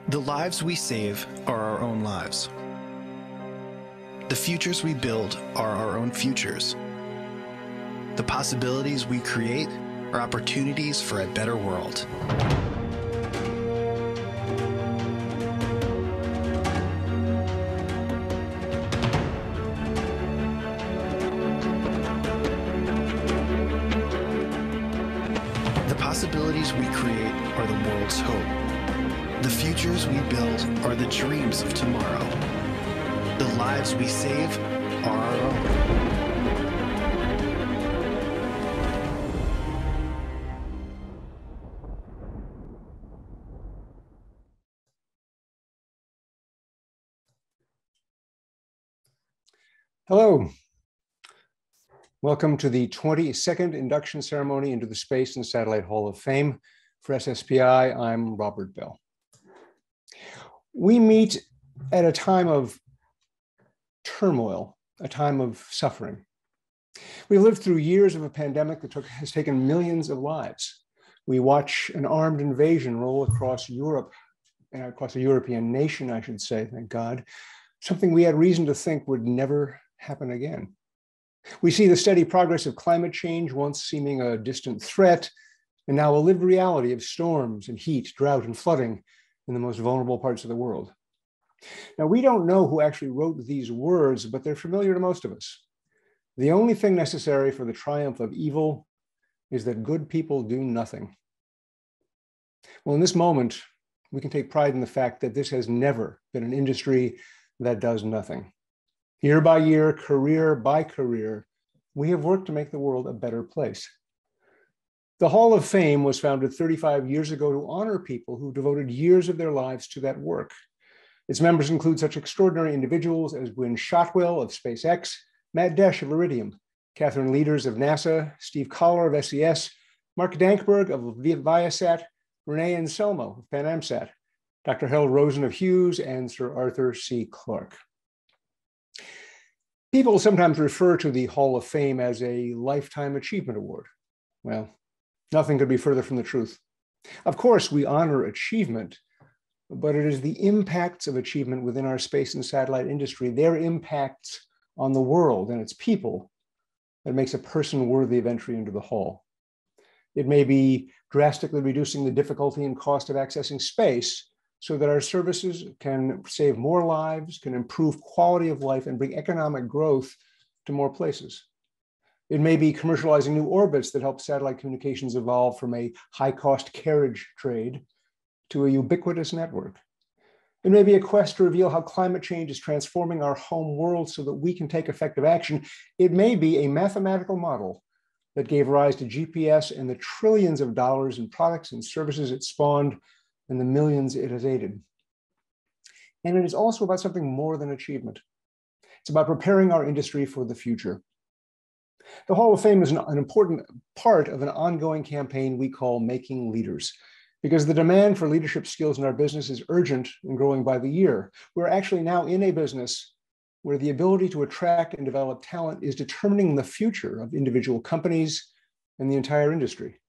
The lives we save are our own lives. The futures we build are our own futures. The possibilities we create are opportunities for a better world. The possibilities we create are the world's hope. The futures we build are the dreams of tomorrow. The lives we save are our own. Hello. Welcome to the 22nd induction ceremony into the Space and Satellite Hall of Fame. For SSPI, I'm Robert Bell. We meet at a time of turmoil, a time of suffering. We've lived through years of a pandemic that has taken millions of lives. We watch an armed invasion roll across Europe, across a European nation, I should say, thank God, something we had reason to think would never happen again. We see the steady progress of climate change, once seeming a distant threat, and now a lived reality of storms and heat, drought and flooding in the most vulnerable parts of the world. Now, we don't know who actually wrote these words, but they're familiar to most of us. The only thing necessary for the triumph of evil is that good people do nothing. Well, in this moment, we can take pride in the fact that this has never been an industry that does nothing. Year by year, career by career, we have worked to make the world a better place. The Hall of Fame was founded 35 years ago to honor people who devoted years of their lives to that work. Its members include such extraordinary individuals as Gwynne Shotwell of SpaceX, Matt Desch of Iridium, Catherine Leaders of NASA, Steve Collar of SES, Mark Dankberg of Viasat, Renee Anselmo of PanAmSat, Dr. Harold Rosen of Hughes, and Sir Arthur C. Clarke. People sometimes refer to the Hall of Fame as a Lifetime Achievement Award. Well, nothing could be further from the truth. Of course, we honor achievement, but it is the impacts of achievement within our space and satellite industry, their impacts on the world and its people, that makes a person worthy of entry into the Hall. It may be drastically reducing the difficulty and cost of accessing space so that our services can save more lives, can improve quality of life, and bring economic growth to more places. It may be commercializing new orbits that help satellite communications evolve from a high-cost carriage trade to a ubiquitous network. It may be a quest to reveal how climate change is transforming our home world so that we can take effective action. It may be a mathematical model that gave rise to GPS and the trillions of dollars in products and services it spawned and the millions it has aided. And it is also about something more than achievement. It's about preparing our industry for the future. The Hall of Fame is an important part of an ongoing campaign we call Making Leaders, because the demand for leadership skills in our business is urgent and growing by the year. We're actually now in a business where the ability to attract and develop talent is determining the future of individual companies and the entire industry.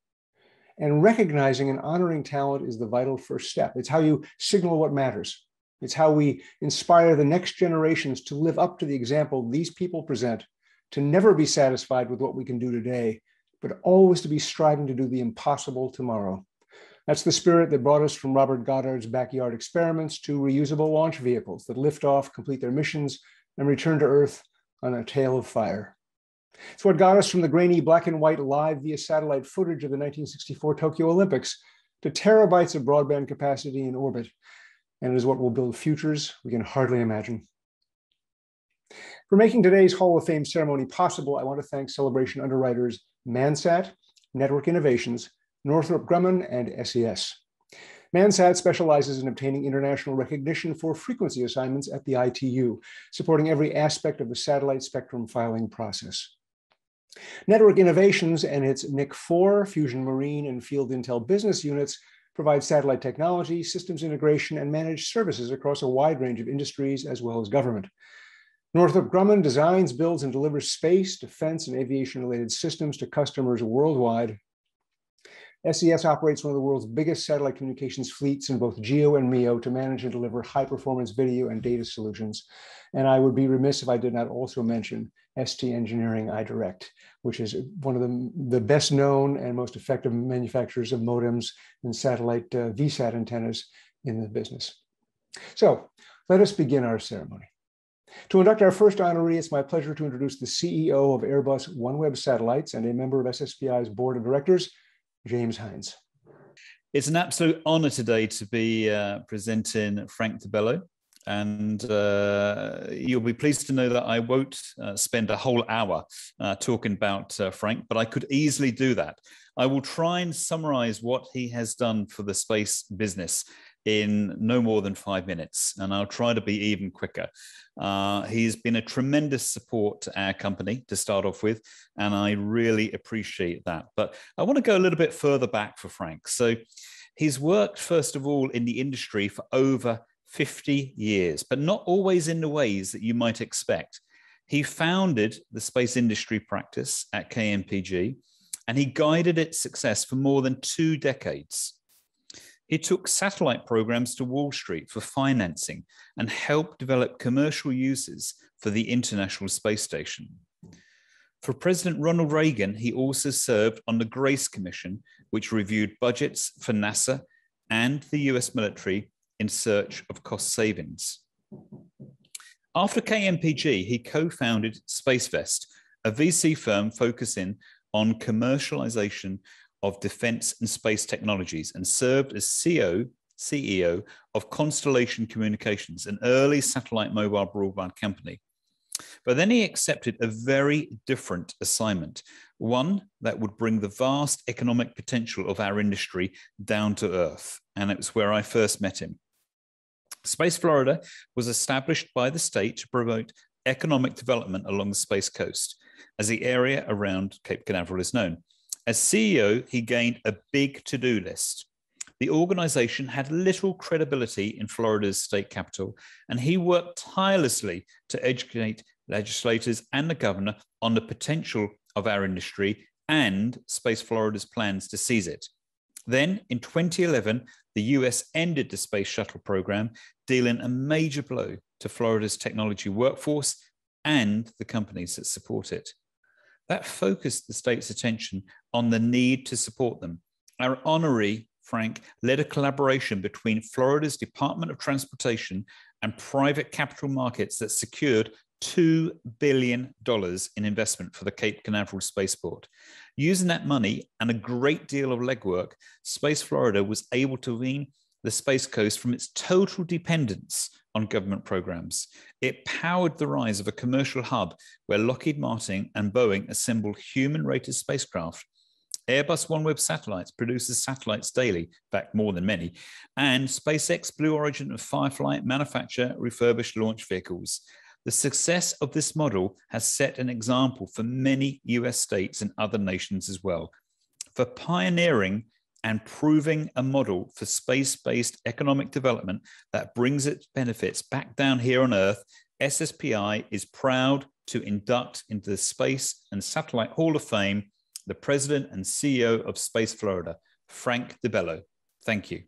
And recognizing and honoring talent is the vital first step. It's how you signal what matters. It's how we inspire the next generations to live up to the example these people present, to never be satisfied with what we can do today, but always to be striving to do the impossible tomorrow. That's the spirit that brought us from Robert Goddard's backyard experiments to reusable launch vehicles that lift off, complete their missions, and return to Earth on a tail of fire. It's what got us from the grainy black and white live via satellite footage of the 1964 Tokyo Olympics to terabytes of broadband capacity in orbit, and it is what will build futures we can hardly imagine. For making today's Hall of Fame ceremony possible, I want to thank Celebration underwriters Mansat, Network Innovations, Northrop Grumman, and SES. Mansat specializes in obtaining international recognition for frequency assignments at the ITU, supporting every aspect of the satellite spectrum filing process. Network Innovations and its NIC4, Fusion Marine, and Field Intel business units provide satellite technology, systems integration, and managed services across a wide range of industries as well as government. Northrop Grumman designs, builds, and delivers space, defense, and aviation-related systems to customers worldwide. SES operates one of the world's biggest satellite communications fleets in both GEO and MEO to manage and deliver high-performance video and data solutions. And I would be remiss if I did not also mention ST Engineering iDirect, which is one of the best known and most effective manufacturers of modems and satellite VSAT antennas in the business. So let us begin our ceremony. To induct our first honoree, it's my pleasure to introduce the CEO of Airbus OneWeb Satellites and a member of SSPI's board of directors, James Hines. It's an absolute honor today to be presenting Frank DiBello. And you'll be pleased to know that I won't spend a whole hour talking about Frank, but I could easily do that. I will try and summarize what he has done for the space business in no more than 5 minutes, and I'll try to be even quicker. He's been a tremendous support to our company to start off with, and I really appreciate that. But I want to go a little bit further back for Frank. So he's worked, first of all, in the industry for over 50 years, but not always in the ways that you might expect. He founded the space industry practice at KMPG, and he guided its success for more than 2 decades. He took satellite programs to Wall Street for financing and helped develop commercial uses for the International Space Station. For President Ronald Reagan, he also served on the Grace Commission, which reviewed budgets for NASA and the US military in search of cost savings. After KMPG, he co-founded SpaceVest, a VC firm focusing on commercialization of defense and space technologies, and served as CEO of Constellation Communications, an early satellite mobile broadband company. But then he accepted a very different assignment, one that would bring the vast economic potential of our industry down to earth. And it was where I first met him. Space Florida was established by the state to promote economic development along the Space Coast, as the area around Cape Canaveral is known. As CEO, he gained a big to-do list. The organization had little credibility in Florida's state capital, and he worked tirelessly to educate legislators and the governor on the potential of our industry and Space Florida's plans to seize it. Then, in 2011, the US ended the Space Shuttle program, dealing a major blow to Florida's technology workforce and the companies that support it. That focused the state's attention on the need to support them. Our honoree, Frank, led a collaboration between Florida's Department of Transportation and private capital markets that secured $2 billion in investment for the Cape Canaveral spaceport. Using that money and a great deal of legwork, Space Florida was able to wean the Space Coast from its total dependence on government programs. It powered the rise of a commercial hub where Lockheed Martin and Boeing assembled human-rated spacecraft. Airbus OneWeb Satellites produces satellites daily, in fact, more than many, and SpaceX, Blue Origin, and Firefly manufacture refurbished launch vehicles. The success of this model has set an example for many US states and other nations as well. For pioneering and proving a model for space-based economic development that brings its benefits back down here on Earth, SSPI is proud to induct into the Space and Satellite Hall of Fame the President and CEO of Space Florida, Frank DiBello. Thank you.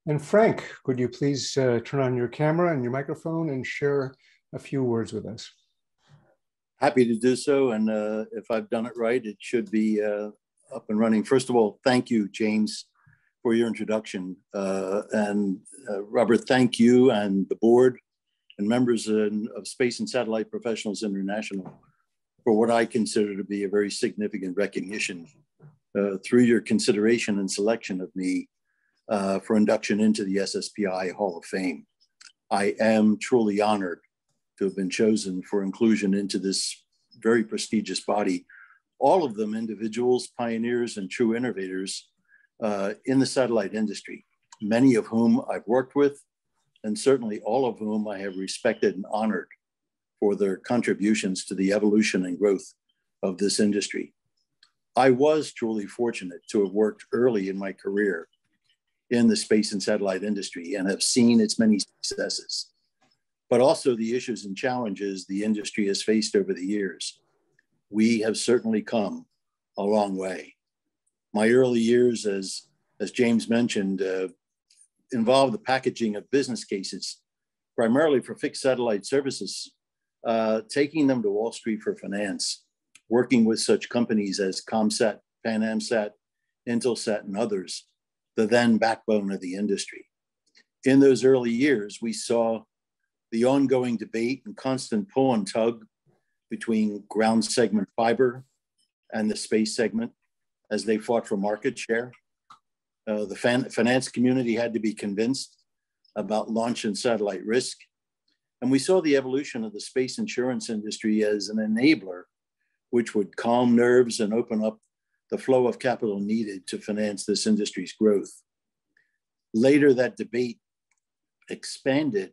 And Frank, could you please turn on your camera and your microphone and share a few words with us? Happy to do so. And if I've done it right, it should be up and running. First of all, thank you, James, for your introduction. Robert, thank you and the board and members of Space and Satellite Professionals International for what I consider to be a very significant recognition through your consideration and selection of me for induction into the SSPI Hall of Fame. I am truly honored to have been chosen for inclusion into this very prestigious body, all of them individuals, pioneers, and true innovators in the satellite industry, many of whom I've worked with, and certainly all of whom I have respected and honored for their contributions to the evolution and growth of this industry. I was truly fortunate to have worked early in my career in the space and satellite industry and have seen its many successes, but also the issues and challenges the industry has faced over the years. We have certainly come a long way. My early years, as James mentioned, involved the packaging of business cases, primarily for fixed satellite services, taking them to Wall Street for finance, working with such companies as ComSat, PanAmSat, Intelsat, and others, the then backbone of the industry. In those early years, we saw the ongoing debate and constant pull and tug between ground segment fiber and the space segment as they fought for market share. The finance community had to be convinced about launch and satellite risk. And we saw the evolution of the space insurance industry as an enabler, which would calm nerves and open up the flow of capital needed to finance this industry's growth. Later, that debate expanded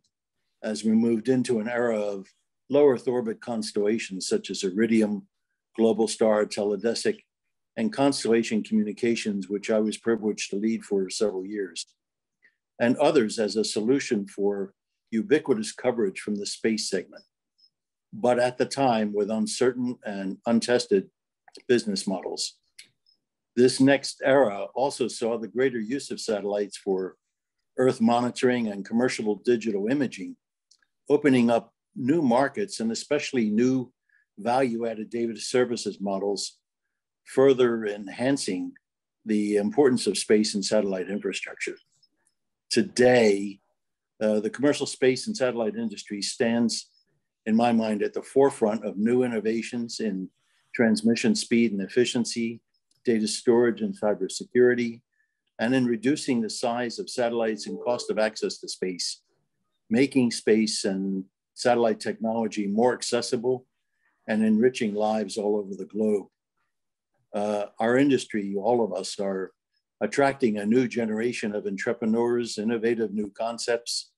as we moved into an era of low Earth orbit constellations such as Iridium, Globalstar, Teledesic, and Constellation Communications, which I was privileged to lead for several years, and others as a solution for ubiquitous coverage from the space segment, but at the time with uncertain and untested business models. This next era also saw the greater use of satellites for Earth monitoring and commercial digital imaging, opening up new markets and especially new value-added data services models, further enhancing the importance of space and satellite infrastructure. Today, the commercial space and satellite industry stands, in my mind, at the forefront of new innovations in transmission speed and efficiency, data storage and cybersecurity, and in reducing the size of satellites and cost of access to space, making space and satellite technology more accessible and enriching lives all over the globe. Our industry, all of us, are attracting a new generation of entrepreneurs, innovative new concepts,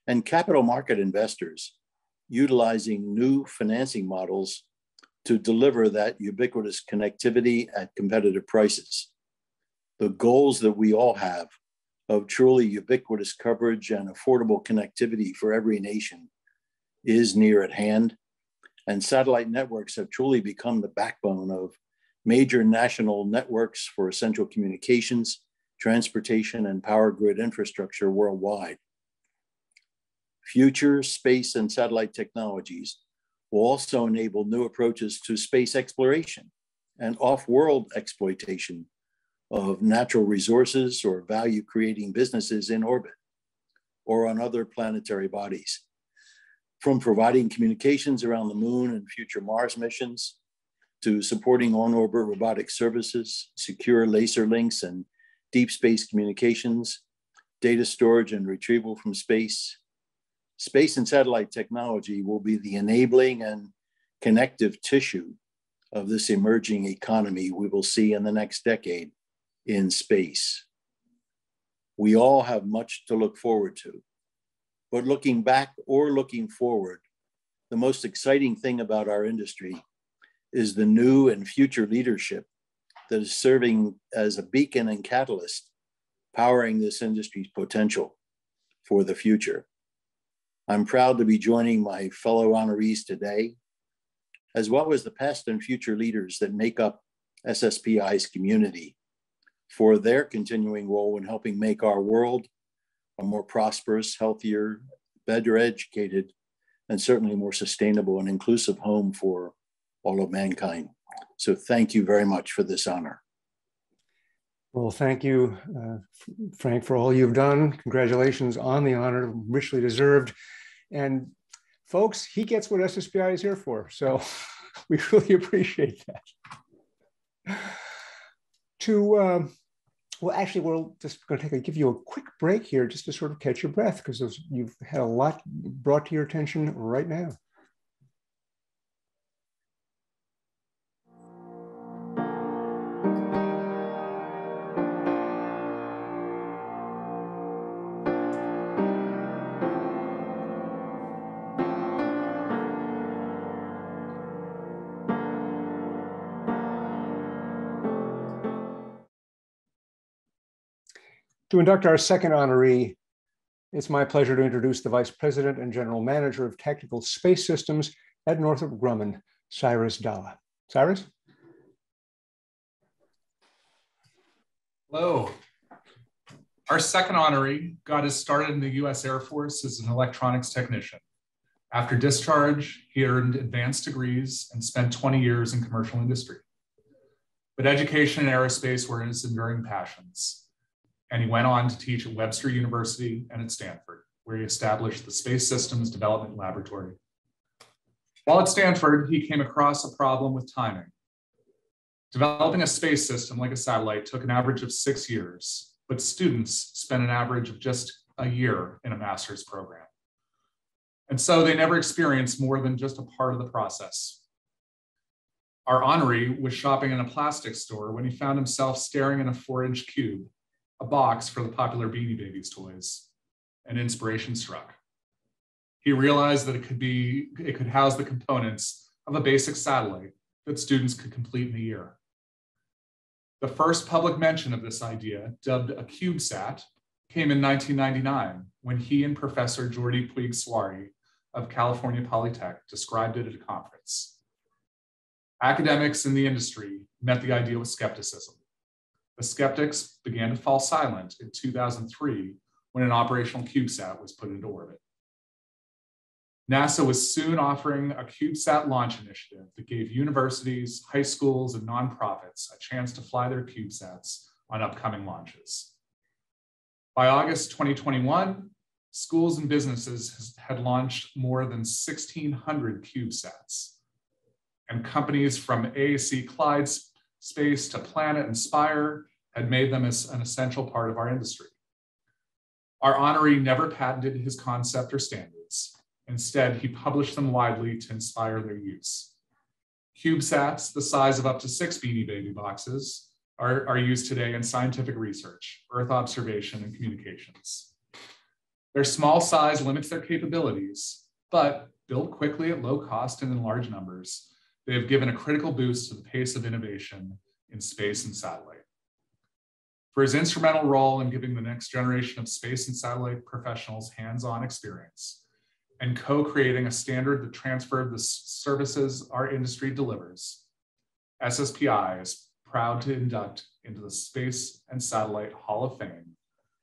and capital market investors utilizing new financing models to deliver that ubiquitous connectivity at competitive prices. The goals that we all have of truly ubiquitous coverage and affordable connectivity for every nation is near at hand, and satellite networks have truly become the backbone of major national networks for essential communications, transportation, and power grid infrastructure worldwide. Future space and satellite technologies will also enable new approaches to space exploration and off-world exploitation of natural resources or value-creating businesses in orbit or on other planetary bodies. From providing communications around the moon and future Mars missions, to supporting on-orbit robotic services, secure laser links and deep space communications, data storage and retrieval from space. Space and satellite technology will be the enabling and connective tissue of this emerging economy we will see in the next decade in space. We all have much to look forward to, but looking back or looking forward, the most exciting thing about our industry is the new and future leadership that is serving as a beacon and catalyst, powering this industry's potential for the future. I'm proud to be joining my fellow honorees today, as well as the past and future leaders that make up SSPI's community, for their continuing role in helping make our world a more prosperous, healthier, better educated, and certainly more sustainable and inclusive home for all of mankind. So thank you very much for this honor. Well, thank you, Frank, for all you've done. Congratulations on the honor, richly deserved. And folks, he gets what SSPI is here for. So we really appreciate that. Well, actually, we're just going to give you a quick break here just to sort of catch your breath, because you've had a lot brought to your attention right now. To induct our second honoree, it's my pleasure to introduce the Vice President and General Manager of Tactical Space Systems at Northrop Grumman, Cyrus Dalla. Cyrus? Hello. Our second honoree got his start in the US Air Force as an electronics technician. After discharge, he earned advanced degrees and spent 20 years in commercial industry. But education and aerospace were his enduring passions. And he went on to teach at Webster University and at Stanford, where he established the Space Systems Development Laboratory. While at Stanford, he came across a problem with timing. Developing a space system like a satellite took an average of 6 years, but students spent an average of just a year in a master's program. And so they never experienced more than just a part of the process. Our honoree was shopping in a plastic store when he found himself staring in a 4-inch cube, a box for the popular Beanie Babies toys, and inspiration struck. He realized that it could house the components of a basic satellite that students could complete in a year. The first public mention of this idea, dubbed a CubeSat, came in 1999 when he and Professor Jordi Puig-Suari of California Polytech described it at a conference. Academics in the industry met the idea with skepticism. The skeptics began to fall silent in 2003 when an operational CubeSat was put into orbit. NASA was soon offering a CubeSat launch initiative that gave universities, high schools, and nonprofits a chance to fly their CubeSats on upcoming launches. By August 2021, schools and businesses had launched more than 1,600 CubeSats. And companies from AAC Clyde Space to Planet and Spire had made them as an essential part of our industry. Our honoree never patented his concept or standards. Instead, he published them widely to inspire their use. CubeSats, the size of up to 6 Beanie Baby boxes, are used today in scientific research, Earth observation, and communications. Their small size limits their capabilities, but built quickly at low cost and in large numbers, they have given a critical boost to the pace of innovation in space and satellite. For his instrumental role in giving the next generation of space and satellite professionals hands-on experience, and co-creating a standard that transferred the services our industry delivers, SSPI is proud to induct into the Space and Satellite Hall of Fame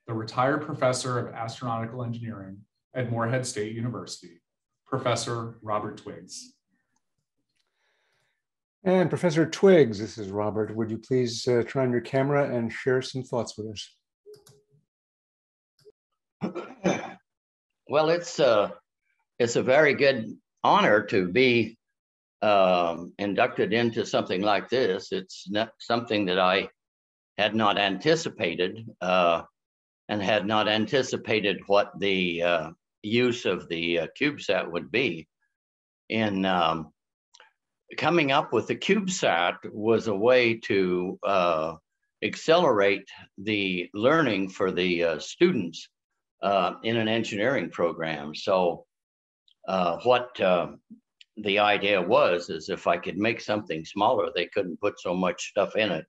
the retired professor of astronautical engineering at Morehead State University, Professor Robert Twiggs. And Professor Twiggs, this is Robert. Would you please turn on your camera and share some thoughts with us? Well, it's a very good honor to be inducted into something like this. It's not something that I had not anticipated and had not anticipated what the use of the CubeSat would be. In coming up with the CubeSat was a way to accelerate the learning for the students in an engineering program. So what the idea was is if I could make something smaller, they couldn't put so much stuff in it.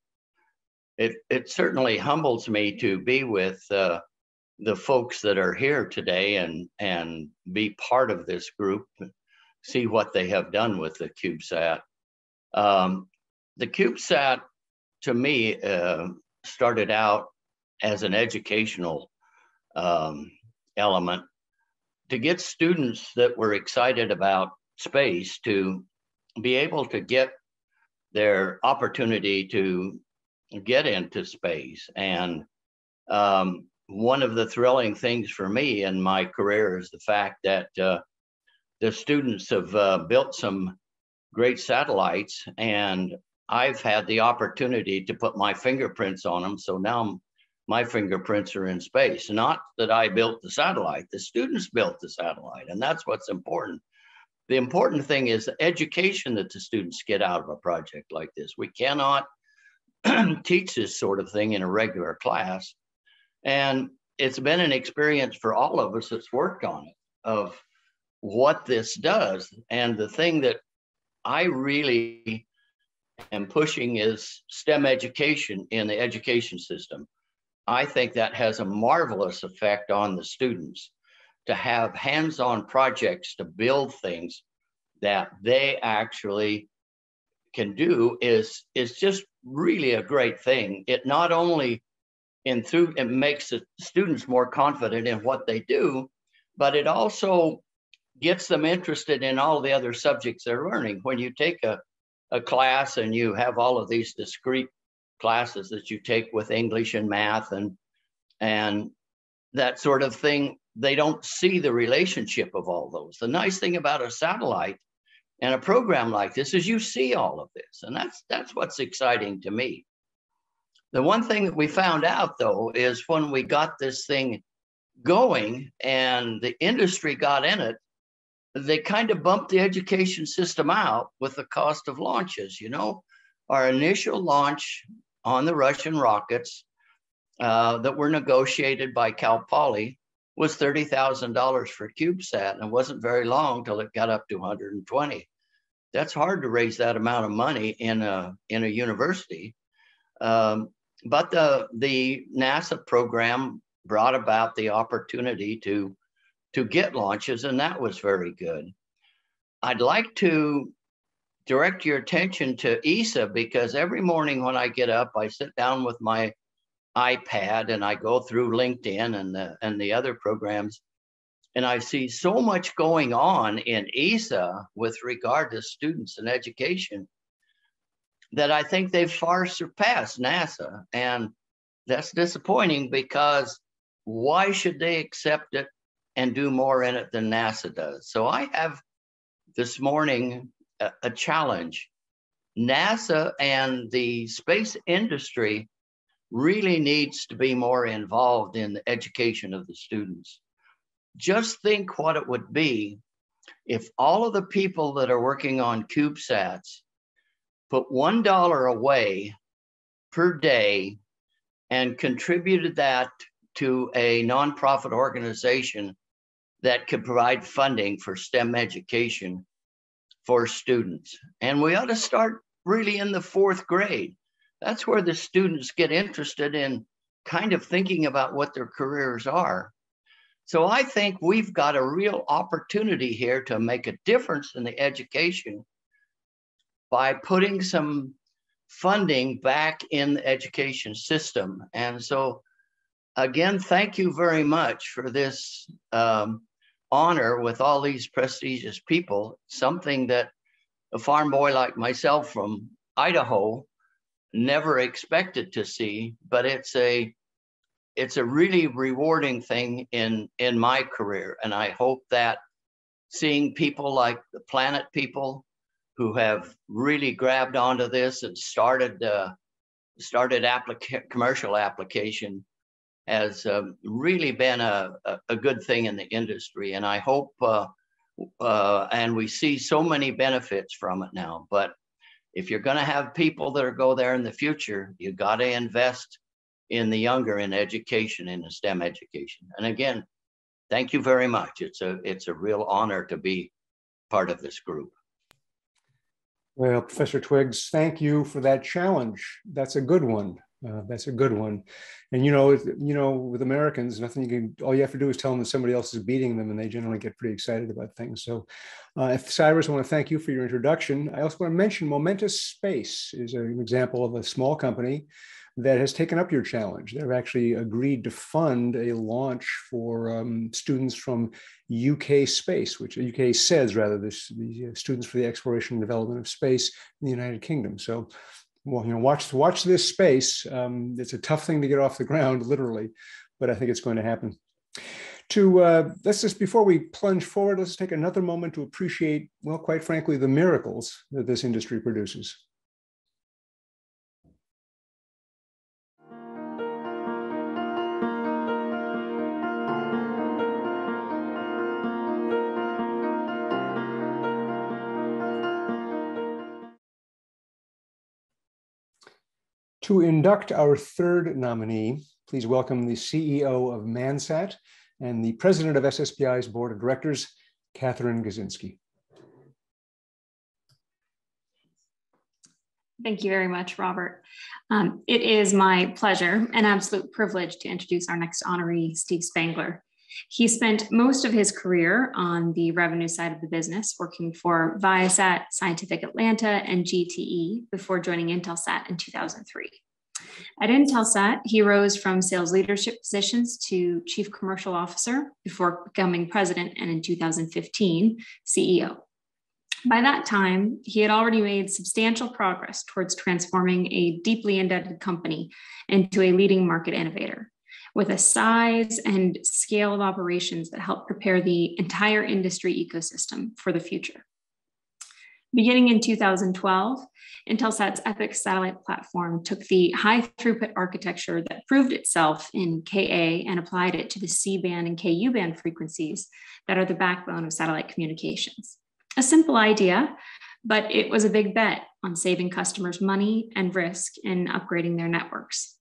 It certainly humbles me to be with the folks that are here today and be part of this group, see what they have done with the CubeSat. The CubeSat, to me, started out as an educational element to get students that were excited about space to be able to get their opportunity to get into space. And one of the thrilling things for me in my career is the fact that the students have built some great satellites, and I've had the opportunity to put my fingerprints on them. So now my fingerprints are in space. Not that I built the satellite, the students built the satellite, and that's what's important. The important thing is the education that the students get out of a project like this. We cannot teach this sort of thing in a regular class. And it's been an experience for all of us that's worked on it, of what this does. And the thing that I really am pushing is STEM education in the education system. I think that has a marvelous effect on the students to have hands-on projects to build things that they actually can do is just really a great thing. It not only it makes the students more confident in what they do, but it also gets them interested in all the other subjects they're learning. When you take a class and you have all of these discrete classes that you take with English and math and that sort of thing, they don't see the relationship of all those. The nice thing about a satellite and a program like this is you see all of this, and that's what's exciting to me. The one thing that we found out, though, is when we got this thing going and the industry got in it, they kind of bumped the education system out with the cost of launches. You know, our initial launch on the Russian rockets that were negotiated by Cal Poly was $30,000 for CubeSat, and it wasn't very long till it got up to 120. That's hard to raise that amount of money in a university. But the NASA program brought about the opportunity to get launches, and that was very good. I'd like to direct your attention to ESA, because every morning when I get up, I sit down with my iPad and I go through LinkedIn and the other programs, and I see so much going on in ESA with regard to students and education that I think they've far surpassed NASA. And that's disappointing, because why should they accept it and do more in it than NASA does? So I have this morning a challenge. NASA and the space industry really needs to be more involved in the education of the students. Just think what it would be if all of the people that are working on CubeSats put $1 away per day and contributed that to a nonprofit organization that could provide funding for STEM education for students. And we ought to start really in the 4th grade. That's where the students get interested in kind of thinking about what their careers are. So I think we've got a real opportunity here to make a difference in the education by putting some funding back in the education system. And so again, thank you very much for this honor with all these prestigious people, something that a farm boy like myself from Idaho never expected to see, but it's a really rewarding thing in my career. And I hope that seeing people like the Planet people who have really grabbed onto this and started commercial application has really been a good thing in the industry. And I hope, and we see so many benefits from it now, but if you're going to have people that go there in the future, you got to invest in the younger in education, in the STEM education. And again, thank you very much. It's a real honor to be part of this group. Well, Professor Twiggs, thank you for that challenge. That's a good one. That's a good one. And you know, with Americans, all you have to do is tell them that somebody else is beating them, and they generally get pretty excited about things. So Cyrus, I want to thank you for your introduction. I also want to mention Momentous Space is an example of a small company that has taken up your challenge. They've actually agreed to fund a launch for students from UK Space, which UK SEDS rather, the Students for the Exploration and Development of Space in the United Kingdom. So, well, you know, watch this space. It's a tough thing to get off the ground, literally, but I think it's going to happen. Let's just, before we plunge forward, let's take another moment to appreciate, well, quite frankly, the miracles that this industry produces. To induct our 3rd nominee, please welcome the CEO of Mansat and the president of SSPI's board of directors, Catherine Gazinski. Thank you very much, Robert. It is my pleasure and absolute privilege to introduce our next honoree, Steve Spangler. He spent most of his career on the revenue side of the business, working for Viasat, Scientific Atlanta, and GTE before joining Intelsat in 2003. At Intelsat, he rose from sales leadership positions to Chief Commercial Officer before becoming president, and in 2015, CEO. By that time, he had already made substantial progress towards transforming a deeply indebted company into a leading market innovator, with a size and scale of operations that help prepare the entire industry ecosystem for the future. Beginning in 2012, Intelsat's EPIC satellite platform took the high throughput architecture that proved itself in Ka and applied it to the C-band and Ku-band frequencies that are the backbone of satellite communications. A simple idea, but it was a big bet on saving customers money and risk in upgrading their networks.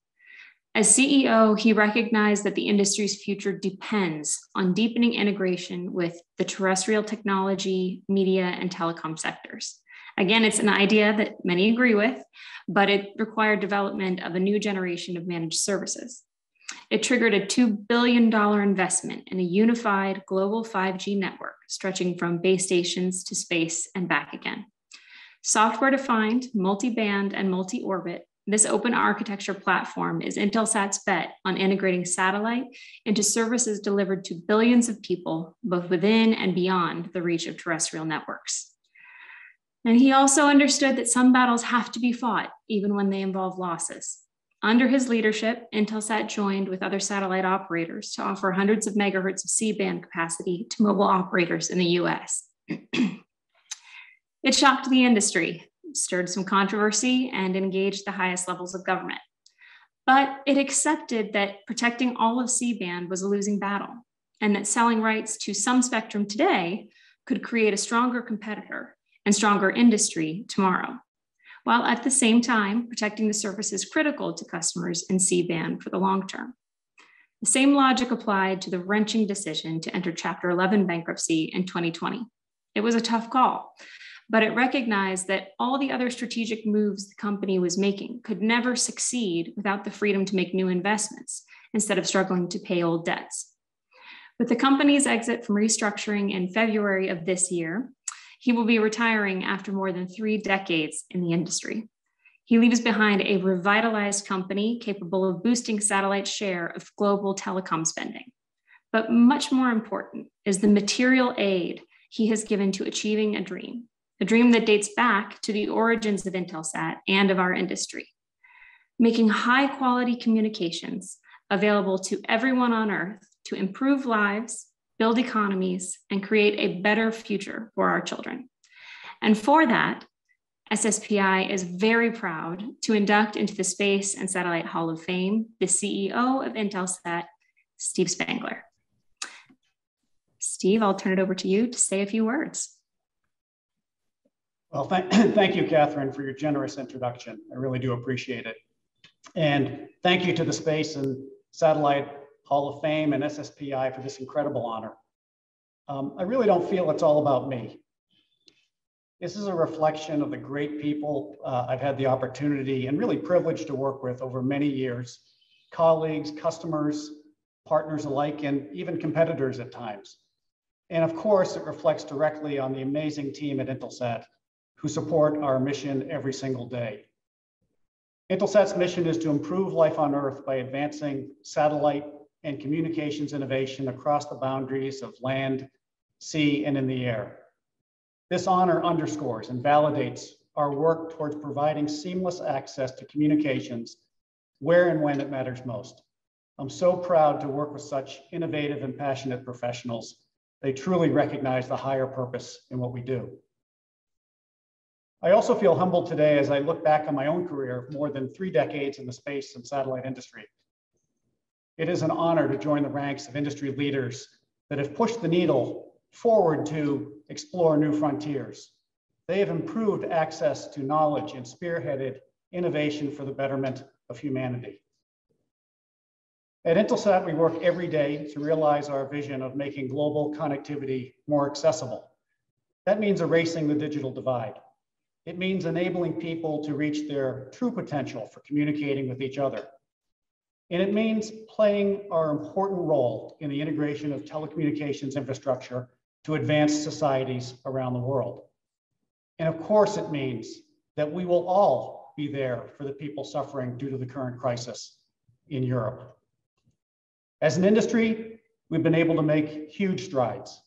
As CEO, he recognized that the industry's future depends on deepening integration with the terrestrial technology, media, and telecom sectors. Again, it's an idea that many agree with, but it required development of a new generation of managed services. It triggered a $2 billion investment in a unified global 5G network stretching from base stations to space and back again. Software-defined, multi-band, and multi-orbit, this open architecture platform is Intelsat's bet on integrating satellite into services delivered to billions of people, both within and beyond the reach of terrestrial networks. And he also understood that some battles have to be fought, even when they involve losses. Under his leadership, Intelsat joined with other satellite operators to offer hundreds of megahertz of C-band capacity to mobile operators in the US. It shocked the industry, stirred some controversy, and engaged the highest levels of government. But it accepted that protecting all of C-band was a losing battle, and that selling rights to some spectrum today could create a stronger competitor and stronger industry tomorrow, while at the same time protecting the services critical to customers in C-band for the long term. The same logic applied to the wrenching decision to enter Chapter 11 bankruptcy in 2020. It was a tough call, but it recognized that all the other strategic moves the company was making could never succeed without the freedom to make new investments instead of struggling to pay old debts. With the company's exit from restructuring in February of this year, he will be retiring after more than 3 decades in the industry. He leaves behind a revitalized company capable of boosting satellite share of global telecom spending. But much more important is the material aid he has given to achieving a dream that dates back to the origins of Intelsat and of our industry, making high quality communications available to everyone on Earth to improve lives, build economies, and create a better future for our children. And for that, SSPI is very proud to induct into the Space and Satellite Hall of Fame the CEO of Intelsat, Steve Spangler. Steve, I'll turn it over to you to say a few words. Well, thank you, Catherine, for your generous introduction. I really do appreciate it. And thank you to the Space and Satellite Hall of Fame and SSPI for this incredible honor. I really don't feel it's all about me. This is a reflection of the great people I've had the opportunity and really privileged to work with over many years, colleagues, customers, partners alike, and even competitors at times. And of course, it reflects directly on the amazing team at Intelsat who support our mission every single day. Intelsat's mission is to improve life on Earth by advancing satellite and communications innovation across the boundaries of land, sea, and in the air. This honor underscores and validates our work towards providing seamless access to communications where and when it matters most. I'm so proud to work with such innovative and passionate professionals. They truly recognize the higher purpose in what we do. I also feel humbled today as I look back on my own career of more than 3 decades in the space and satellite industry. It is an honor to join the ranks of industry leaders that have pushed the needle forward to explore new frontiers. They have improved access to knowledge and spearheaded innovation for the betterment of humanity. At Intelsat, we work every day to realize our vision of making global connectivity more accessible. That means erasing the digital divide. It means enabling people to reach their true potential for communicating with each other. And it means playing our important role in the integration of telecommunications infrastructure to advance societies around the world. And of course, it means that we will all be there for the people suffering due to the current crisis in Europe. As an industry, we've been able to make huge strides.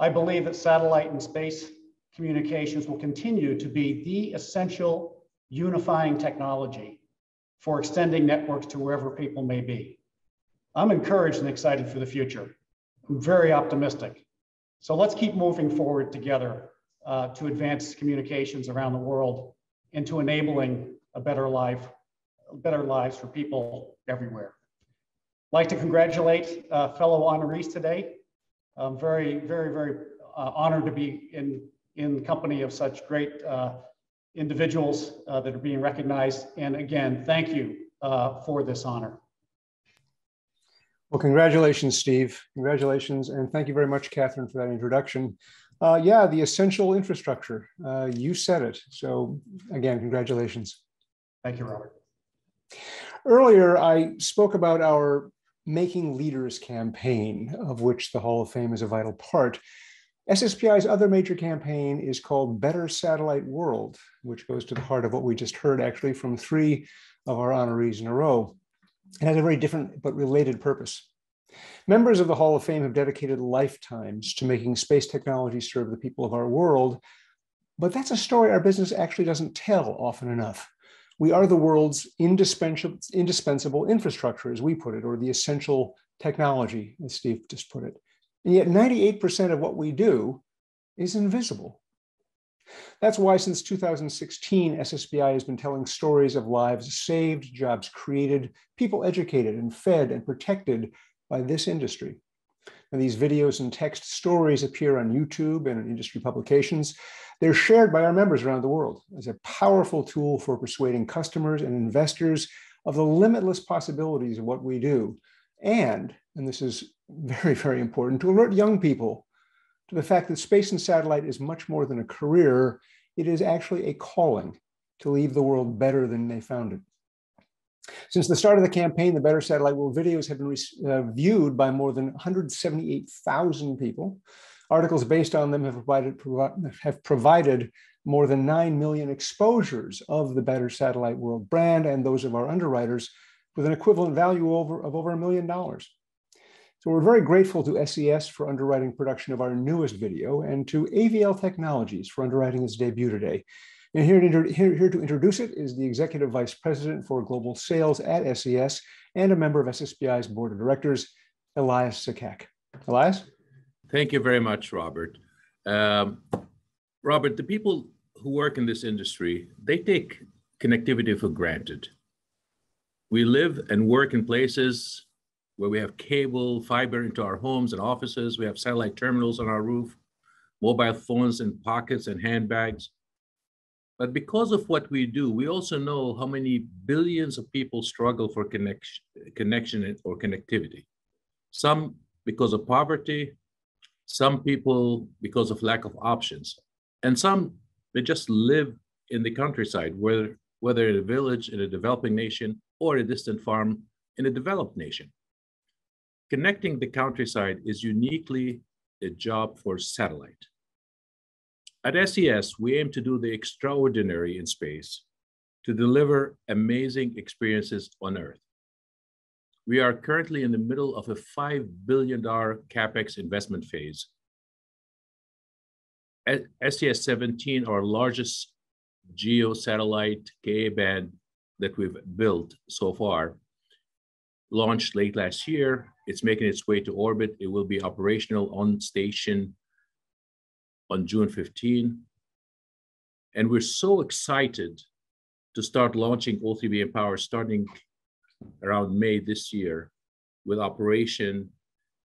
I believe that satellite and space communications will continue to be the essential unifying technology for extending networks to wherever people may be. I'm encouraged and excited for the future. I'm very optimistic. So let's keep moving forward together to advance communications around the world and to enabling a better lives for people everywhere. I'd like to congratulate fellow honorees today. I'm very, very, very honored to be in the company of such great individuals that are being recognized. And again, thank you for this honor. Well, congratulations, Steve. Congratulations. And thank you very much, Catherine, for that introduction. Yeah, the essential infrastructure. You said it. So again, congratulations. Thank you, Robert. Earlier, I spoke about our Making Leaders campaign, of which the Hall of Fame is a vital part. SSPI's other major campaign is called Better Satellite World, which goes to the heart of what we just heard actually from 3 of our honorees in a row. It has a very different but related purpose. Members of the Hall of Fame have dedicated lifetimes to making space technology serve the people of our world, but that's a story our business actually doesn't tell often enough. We are the world's indispensable infrastructure, as we put it, or the essential technology, as Steve just put it. And yet 98% of what we do is invisible. That's why since 2016, SSPI has been telling stories of lives saved, jobs created, people educated and fed and protected by this industry. And these videos and text stories appear on YouTube and in industry publications. They're shared by our members around the world as a powerful tool for persuading customers and investors of the limitless possibilities of what we do. And this is very, very important, to alert young people to the fact that space and satellite is much more than a career. It is actually a calling to leave the world better than they found it. Since the start of the campaign, the Better Satellite World videos have been viewed by more than 178,000 people. Articles based on them have provided more than 9 million exposures of the Better Satellite World brand and those of our underwriters, with an equivalent value of over $1 million. So we're very grateful to SES for underwriting production of our newest video and to AVL Technologies for underwriting its debut today. And here to introduce it is the Executive Vice President for Global Sales at SES and a member of SSPI's Board of Directors, Elias Sakak. Elias? Thank you very much, Robert. Robert, the people who work in this industry, they take connectivity for granted. We live and work in places where we have cable, fiber into our homes and offices. We have satellite terminals on our roof, mobile phones in pockets and handbags. But because of what we do, we also know how many billions of people struggle for connection or connectivity. Some because of poverty, some people because of lack of options, and some they just live in the countryside, whether in a village in a developing nation or a distant farm in a developed nation. Connecting the countryside is uniquely a job for satellite. At SES, we aim to do the extraordinary in space to deliver amazing experiences on Earth. We are currently in the middle of a $5 billion CapEx investment phase. At SES-17, our largest GEO satellite Ka-band that we've built so far, launched late last year. It's making its way to orbit. It will be operational on station on June 15. And we're so excited to start launching O3b mPOWER starting around May this year with operation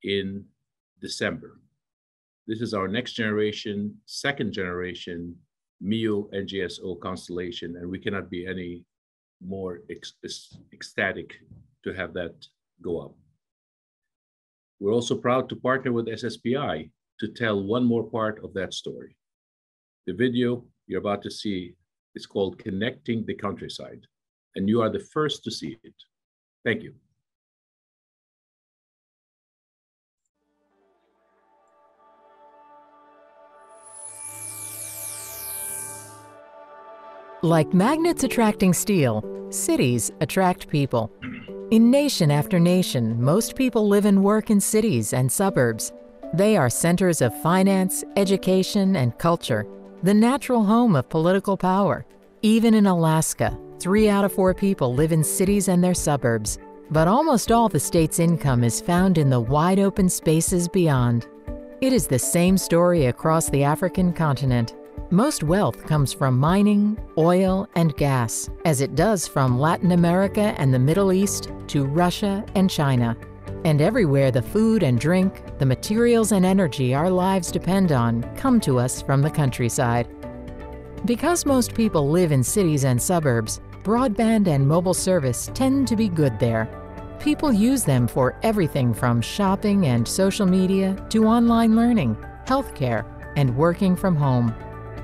in December. This is our next generation, second generation MEO NGSO constellation, and we cannot be any more ecstatic to have that go up. We're also proud to partner with SSPI to tell one more part of that story. The video you're about to see is called Connecting the Countryside, and you are the first to see it. Thank you. Like magnets attracting steel, cities attract people. In nation after nation, most people live and work in cities and suburbs. They are centers of finance, education, and culture, the natural home of political power. Even in Alaska, 3 out of 4 people live in cities and their suburbs. But almost all the state's income is found in the wide open spaces beyond. It is the same story across the African continent. Most wealth comes from mining, oil, and gas, as it does from Latin America and the Middle East to Russia and China. And everywhere the food and drink, the materials and energy our lives depend on come to us from the countryside. Because most people live in cities and suburbs, broadband and mobile service tend to be good there. People use them for everything from shopping and social media to online learning, healthcare, and working from home.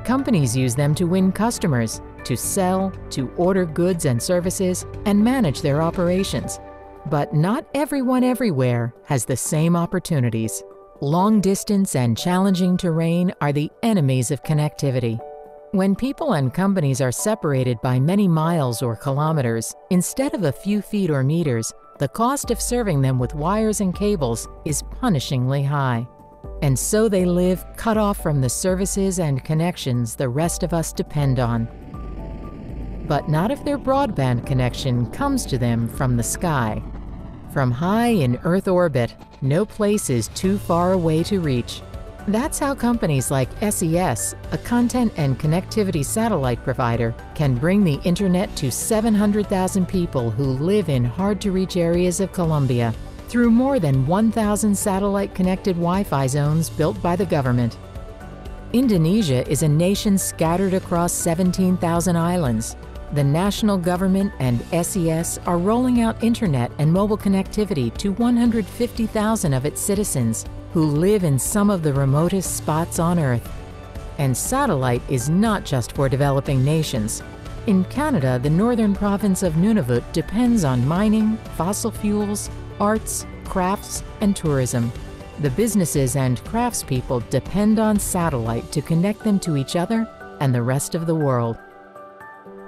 Companies use them to win customers, to sell, to order goods and services, and manage their operations. But not everyone everywhere has the same opportunities. Long distance and challenging terrain are the enemies of connectivity. When people and companies are separated by many miles or kilometers, instead of a few feet or meters, the cost of serving them with wires and cables is punishingly high. And so they live cut off from the services and connections the rest of us depend on. But not if their broadband connection comes to them from the sky. From high in Earth orbit, no place is too far away to reach. That's how companies like SES, a content and connectivity satellite provider, can bring the internet to 700,000 people who live in hard-to-reach areas of Colombia, through more than 1,000 satellite-connected Wi-Fi zones built by the government. Indonesia is a nation scattered across 17,000 islands. The national government and SES are rolling out internet and mobile connectivity to 150,000 of its citizens who live in some of the remotest spots on Earth. And satellite is not just for developing nations. In Canada, the northern province of Nunavut depends on mining, fossil fuels, arts, crafts, and tourism. The businesses and craftspeople depend on satellite to connect them to each other and the rest of the world.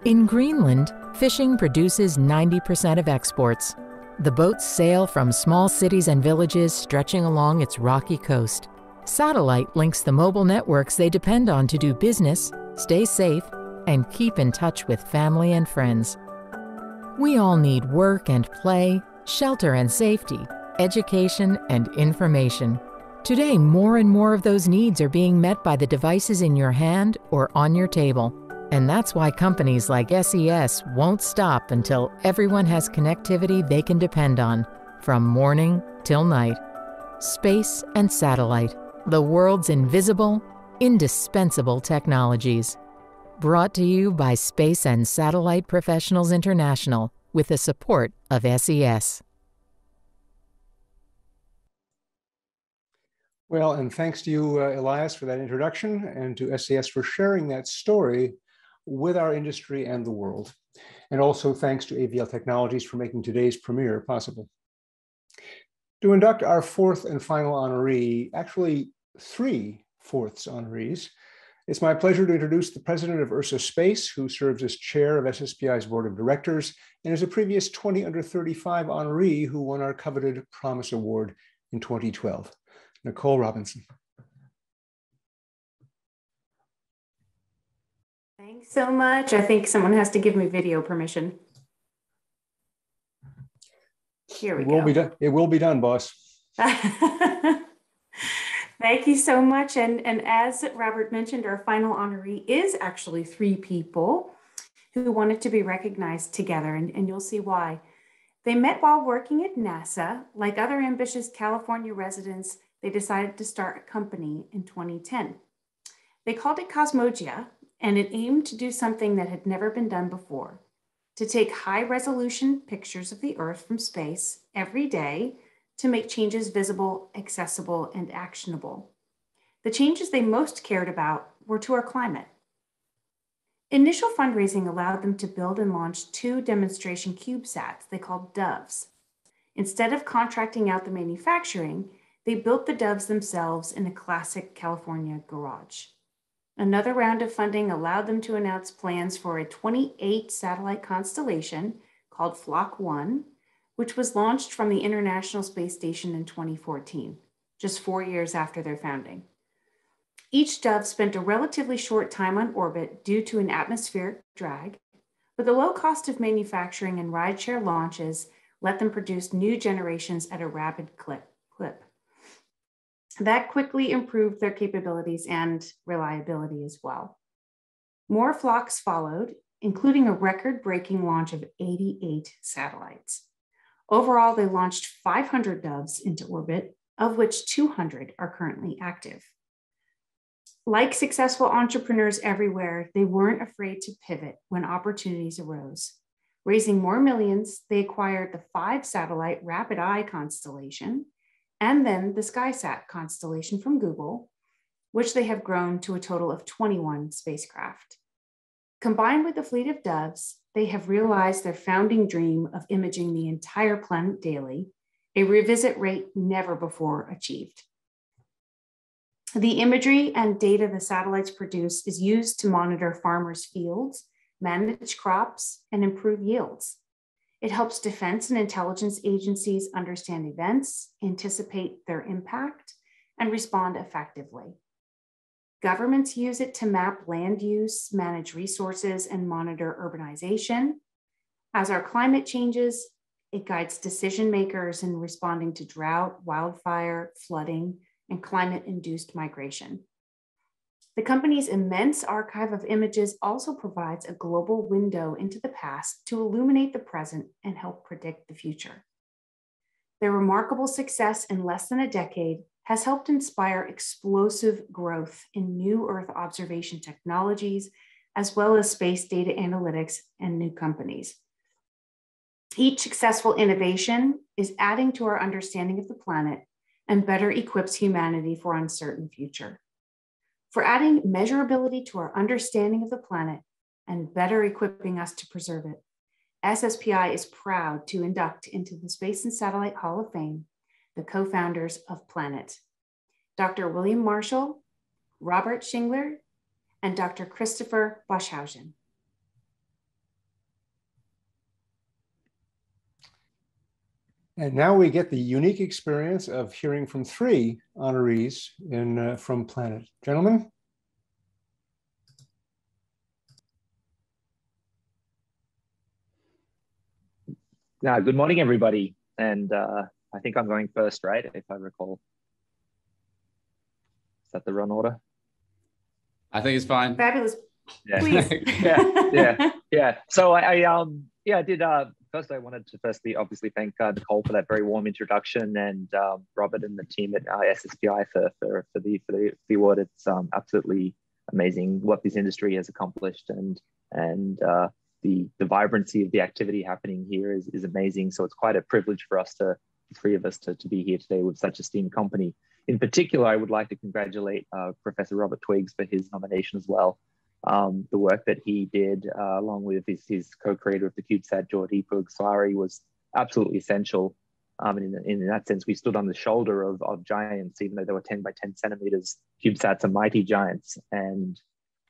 In Greenland, fishing produces 90% of exports. The boats sail from small cities and villages stretching along its rocky coast. Satellite links the mobile networks they depend on to do business, stay safe, and keep in touch with family and friends. We all need work and play, shelter and safety, education and information. Today, more and more of those needs are being met by the devices in your hand or on your table. And that's why companies like SES won't stop until everyone has connectivity they can depend on, from morning till night. Space and satellite, the world's invisible, indispensable technologies. Brought to you by Space and Satellite Professionals International, with the support of SES. Well, and thanks to you, Elias, for that introduction, and to SES for sharing that story with our industry and the world. And also thanks to AVL Technologies for making today's premiere possible. To induct our 4th and final honoree, actually 3 fourths honorees, it's my pleasure to introduce the president of Ursa Space, who serves as chair of SSPI's board of directors, and is a previous 20 under 35 honoree who won our coveted Promise Award in 2012, Nicole Robinson. Thanks so much. I think someone has to give me video permission. Here we go. It will be done, boss. Thank you so much. And as Robert mentioned, our final honoree is actually 3 people who wanted to be recognized together, and you'll see why. They met while working at NASA. Like other ambitious California residents, they decided to start a company in 2010. They called it Cosmogia, and it aimed to do something that had never been done before, to take high-resolution pictures of the Earth from space every day to make changes visible, accessible, and actionable. The changes they most cared about were to our climate. Initial fundraising allowed them to build and launch 2 demonstration CubeSats they called Doves. Instead of contracting out the manufacturing, they built the Doves themselves in a classic California garage. Another round of funding allowed them to announce plans for a 28 satellite constellation called Flock 1, which was launched from the International Space Station in 2014, just 4 years after their founding. Each Dove spent a relatively short time on orbit due to an atmospheric drag, but the low cost of manufacturing and rideshare launches let them produce new generations at a rapid clip. That quickly improved their capabilities and reliability as well. More flocks followed, including a record-breaking launch of 88 satellites. Overall, they launched 500 Doves into orbit, of which 200 are currently active. Like successful entrepreneurs everywhere, they weren't afraid to pivot when opportunities arose. Raising more millions, they acquired the 5-satellite Rapid Eye constellation, and then the SkySat constellation from Google, which they have grown to a total of 21 spacecraft. Combined with the fleet of Doves, they have realized their founding dream of imaging the entire planet daily, a revisit rate never before achieved. The imagery and data the satellites produce is used to monitor farmers' fields, manage crops, and improve yields. It helps defense and intelligence agencies understand events, anticipate their impact, and respond effectively. Governments use it to map land use, manage resources, and monitor urbanization. As our climate changes, it guides decision makers in responding to drought, wildfire, flooding, and climate-induced migration. The company's immense archive of images also provides a global window into the past to illuminate the present and help predict the future. Their remarkable success in less than a decade has helped inspire explosive growth in new Earth observation technologies, as well as space data analytics and new companies. Each successful innovation is adding to our understanding of the planet and better equips humanity for an uncertain future. For adding measurability to our understanding of the planet and better equipping us to preserve it, SSPI is proud to induct into the Space and Satellite Hall of Fame the co-founders of Planet, Dr. William Marshall, Robert Shingler, and Dr. Christopher Boschhausen. And now we get the unique experience of hearing from 3 honorees from Planet. Gentlemen? Good morning, everybody. And I think I'm going first, right? If I recall. Is that the run order? I think it's fine. Fabulous. Yeah. Please. Yeah. So I did. First, I wanted to obviously thank Nicole for that very warm introduction, and Robert and the team at SSPI for the award. It's absolutely amazing what this industry has accomplished, and the vibrancy of the activity happening here is amazing. So it's quite a privilege for us the 3 of us to be here today with such esteemed company. In particular, I would like to congratulate Professor Robert Twiggs for his nomination as well. The work that he did, along with his co-creator of the CubeSat, Jordi Puig-Suari, was absolutely essential. In that sense, we stood on the shoulder of giants, even though they were 10 by 10 centimeters. CubeSats are mighty giants. And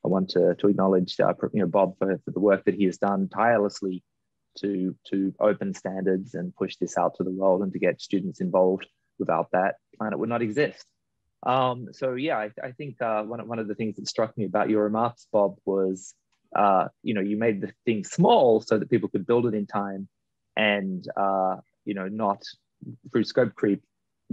I want to acknowledge Bob for the work that he has done tirelessly to open standards and push this out to the world and to get students involved. Without that, Planet would not exist. So yeah, I think one of the things that struck me about your remarks, Bob, was you made the thing small so that people could build it in time, and not through scope creep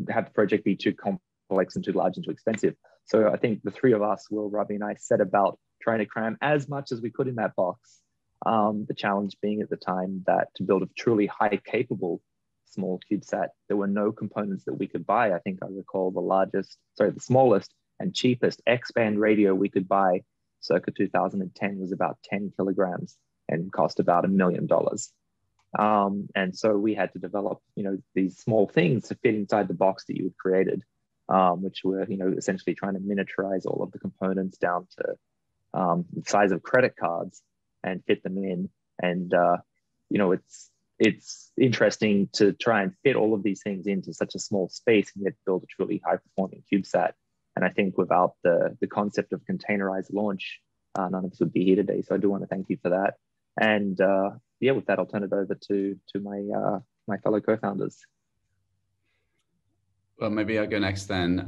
have the project be too complex and too large and too expensive. So I think the 3 of us, Will, Robbie, and I, set about trying to cram as much as we could in that box. The challenge being at the time that to build a truly high capable small CubeSat, there were no components that we could buy. I think I recall the smallest and cheapest X-band radio we could buy circa 2010 was about 10 kilograms and cost about $1 million. And so we had to develop, these small things to fit inside the box that you had created, which were, essentially trying to miniaturize all of the components down to the size of credit cards and fit them in. And it's interesting to try and fit all of these things into such a small space and yet build a truly high-performing CubeSat. And I think without the concept of containerized launch, none of us would be here today. So I do want to thank you for that. And with that, I'll turn it over to my fellow co-founders. Well, maybe I'll go next then.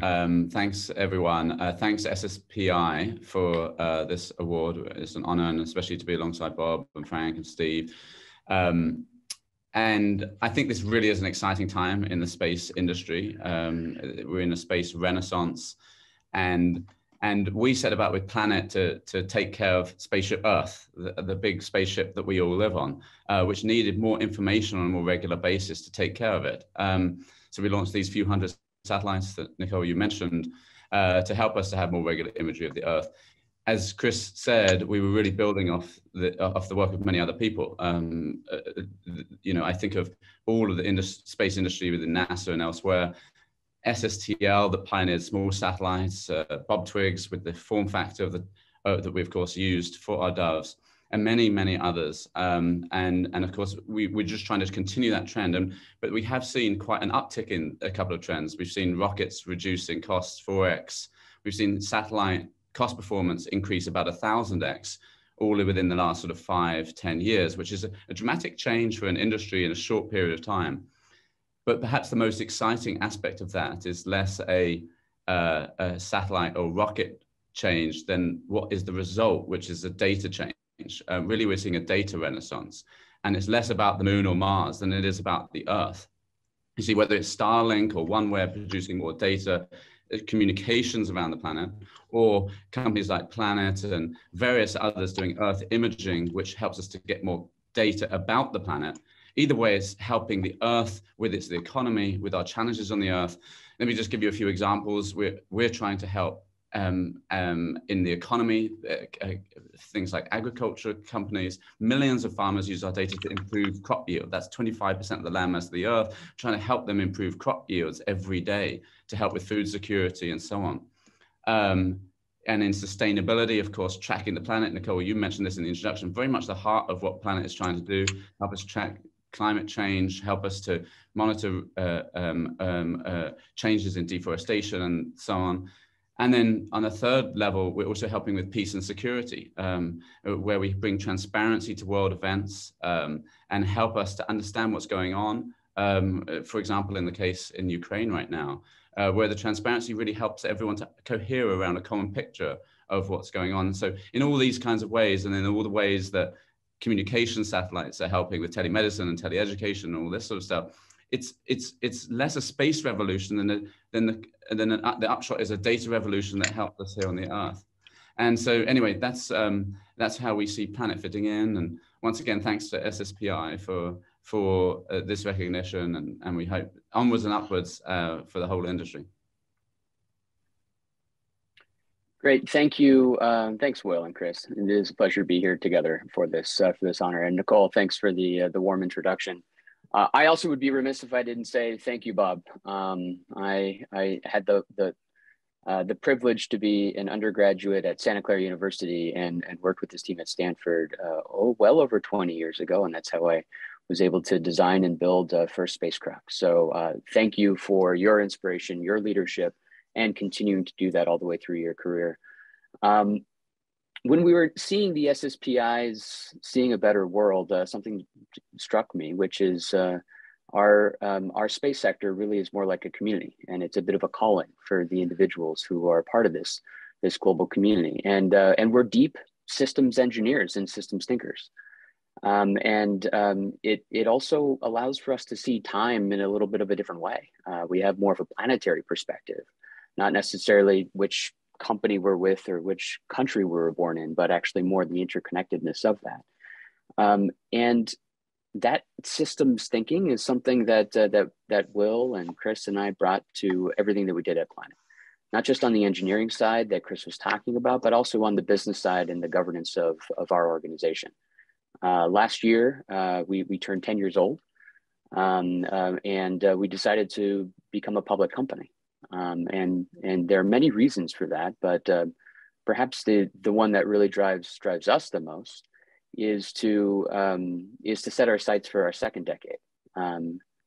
Thanks, everyone. Thanks, SSPI, for this award. It's an honor, and especially to be alongside Bob and Frank and Steve. And I think this really is an exciting time in the space industry. We're in a space renaissance, and we set about with Planet to take care of Spaceship Earth, the big spaceship that we all live on, which needed more information on a more regular basis to take care of it. So we launched these few hundred satellites that, Nicole, you mentioned, to help us to have more regular imagery of the Earth. As Chris said, we were really building off the work of many other people. I think of all of the space industry within NASA and elsewhere. SSTL that pioneered small satellites, Bob Twiggs with the form factor of that we of course used for our doves, and many, many others. And of course, we're just trying to continue that trend. But we have seen quite an uptick in a couple of trends. We've seen rockets reducing costs 4x. We've seen satellite cost performance increase about 1,000x, all within the last sort of 5-10 years, which is a dramatic change for an industry in a short period of time. But perhaps the most exciting aspect of that is less a satellite or rocket change than what is the result, which is a data change. Really, we're seeing a data renaissance, and it's less about the moon or Mars than it is about the Earth. You see, whether it's Starlink or OneWeb producing more data, communications around the planet, or companies like Planet and various others doing Earth imaging, which helps us to get more data about the planet. Either way, it's helping the Earth with the economy, with our challenges on the Earth. Let me just give you a few examples. We're trying to help in the economy, things like agriculture companies. Millions of farmers use our data to improve crop yield. That's 25% of the landmass of the Earth, trying to help them improve crop yields every day to help with food security and so on. And in sustainability, of course, tracking the planet. Nicole, you mentioned this in the introduction, very much the heart of what Planet is trying to do, help us track climate change, help us to monitor changes in deforestation and so on. And then on a third level, we're also helping with peace and security, where we bring transparency to world events and help us to understand what's going on. For example, in the case in Ukraine right now, where the transparency really helps everyone to cohere around a common picture of what's going on. So in all these kinds of ways, and in all the ways that communication satellites are helping with telemedicine and teleeducation and all this sort of stuff, it's less a space revolution than the upshot is a data revolution that helped us here on the Earth. And so anyway, that's how we see Planet fitting in. And once again, thanks to SSPI for this recognition, and we hope onwards and upwards for the whole industry. Great, thank you. Thanks, Will and Chris. It is a pleasure to be here together for this honor. And Nicole, thanks for the warm introduction. I also would be remiss if I didn't say thank you, Bob. I had the privilege to be an undergraduate at Santa Clara University and worked with this team at Stanford well over 20 years ago, and that's how I was able to design and build first spacecraft. So thank you for your inspiration, your leadership, and continuing to do that all the way through your career. When we were seeing the SSPI's Seeing a Better World, something struck me, which is our space sector really is more like a community, and it's a bit of a calling for the individuals who are part of this global community. And we're deep systems engineers and systems thinkers. It also allows for us to see time in a little bit of a different way. We have more of a planetary perspective, not necessarily which company we're with or which country we were born in, but actually more the interconnectedness of that. And that systems thinking is something that Will and Chris and I brought to everything that we did at Planet. Not just on the engineering side that Chris was talking about, but also on the business side and the governance of our organization. Last year, we turned 10 years old, and we decided to become a public company. And there are many reasons for that, but perhaps the one that really drives us the most is to set our sights for our second decade.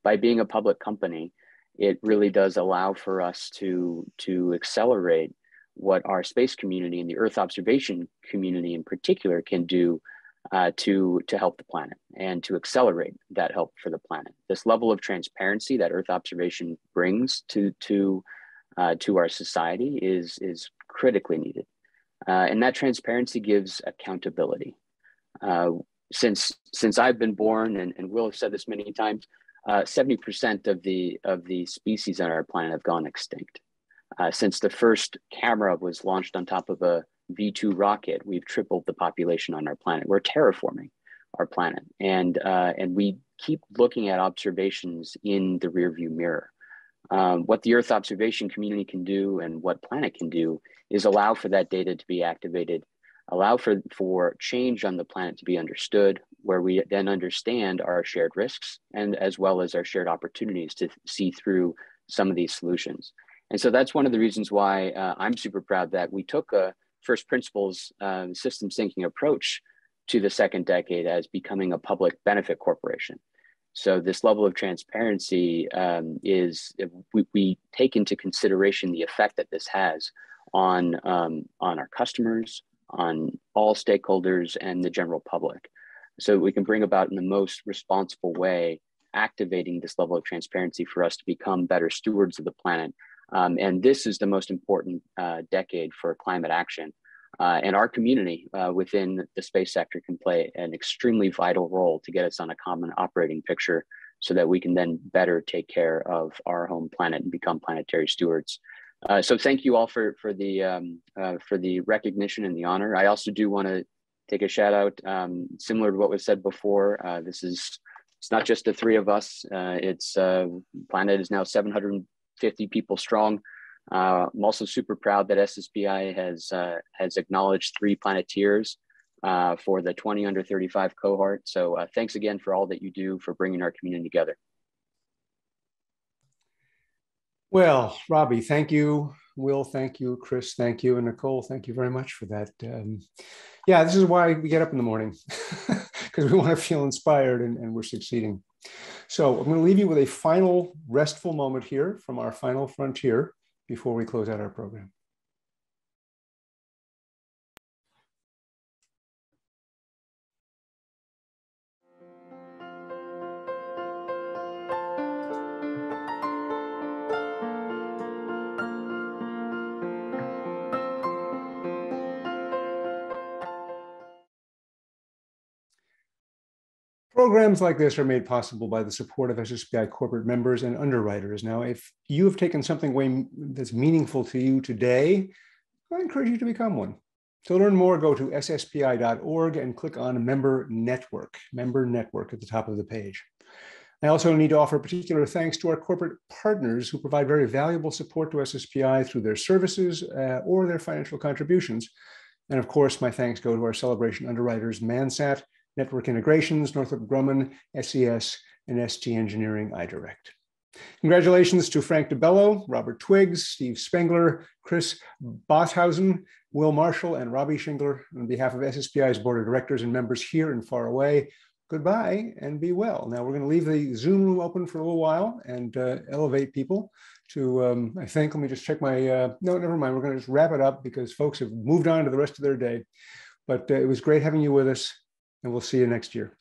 By being a public company, it really does allow for us to accelerate what our space community and the Earth observation community in particular can do to help the planet and to accelerate that help for the planet. This level of transparency that Earth observation brings to our society is critically needed, and that transparency gives accountability. Since I've been born, and Will have said this many times, 70% of the species on our planet have gone extinct. Since the first camera was launched on top of a V2 rocket, we've tripled the population on our planet. We're terraforming our planet, and we keep looking at observations in the rearview mirror. What the Earth observation community can do and what Planet can do is allow for that data to be activated, allow for change on the planet to be understood, where we then understand our shared risks and as well as our shared opportunities to see through some of these solutions. And so that's one of the reasons why I'm super proud that we took a first principles systems thinking approach to the second decade as becoming a public benefit corporation. So this level of transparency is, we take into consideration the effect that this has on our customers, on all stakeholders and the general public. So we can bring about in the most responsible way, activating this level of transparency for us to become better stewards of the planet. And this is the most important decade for climate action. And our community within the space sector can play an extremely vital role to get us on a common operating picture so that we can then better take care of our home planet and become planetary stewards. So thank you all for the recognition and the honor. I also do want to take a shout out, similar to what was said before. It's not just the three of us. Planet is now 750 people strong. I'm also super proud that SSPI has acknowledged 3 Planeteers for the 20 under 35 cohort. So thanks again for all that you do for bringing our community together. Well, Robbie, thank you. Will, thank you. Chris, thank you. And Nicole, thank you very much for that. Yeah, this is why we get up in the morning, because we want to feel inspired and we're succeeding. So I'm going to leave you with a final restful moment here from our final frontier before we close out our program. Programs like this are made possible by the support of SSPI corporate members and underwriters. Now, if you have taken something that's meaningful to you today, I encourage you to become one. To learn more, go to sspi.org and click on Member Network at the top of the page. I also need to offer particular thanks to our corporate partners who provide very valuable support to SSPI through their services or their financial contributions. And of course, my thanks go to our celebration underwriters, Mansat, Network Integrations, Northrop Grumman, SES, and ST Engineering iDirect. Congratulations to Frank DeBello, Robert Twiggs, Steve Spengler, Chris Bothausen, Will Marshall, and Robbie Schingler. On behalf of SSPI's board of directors and members here and far away, goodbye and be well. Now we're going to leave the Zoom room open for a little while and elevate people to, I think, let me just check my, no, never mind. We're going to just wrap it up because folks have moved on to the rest of their day. But it was great having you with us. And we'll see you next year.